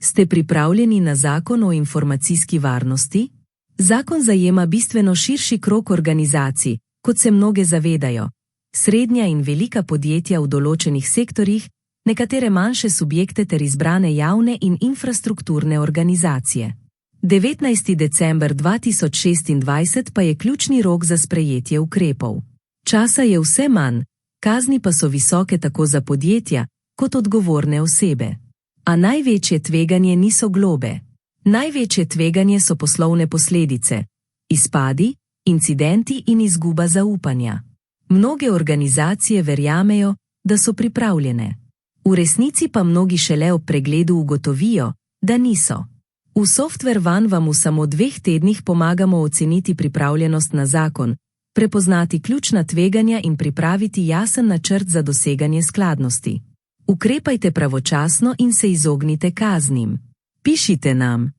Ste pripravljeni na zakon o informacijski varnosti? Zakon zajema bistveno širši krog organizacij, kot se mnoge zavedajo. Srednja in velika podjetja v določenih sektorjih, nekatere manjše subjekte ter izbrane javne in infrastrukturne organizacije. 19. december 2026 pa je ključni rok za sprejetje ukrepov. Časa je vse manj, kazni pa so visoke tako za podjetja, kot odgovorne osebe. A največje tveganje niso globe. Največje tveganje so poslovne posledice, izpadi, incidenti in izguba zaupanja. Mnoge organizacije verjamejo, da so pripravljene. V resnici pa mnogi šele ob pregledu ugotovijo, da niso. V Software One vam v samo 2 tednih pomagamo oceniti pripravljenost na zakon, prepoznati ključna tveganja in pripraviti jasen načrt za doseganje skladnosti. Ukrepajte pravočasno in se izognite kaznim. Pišite nam.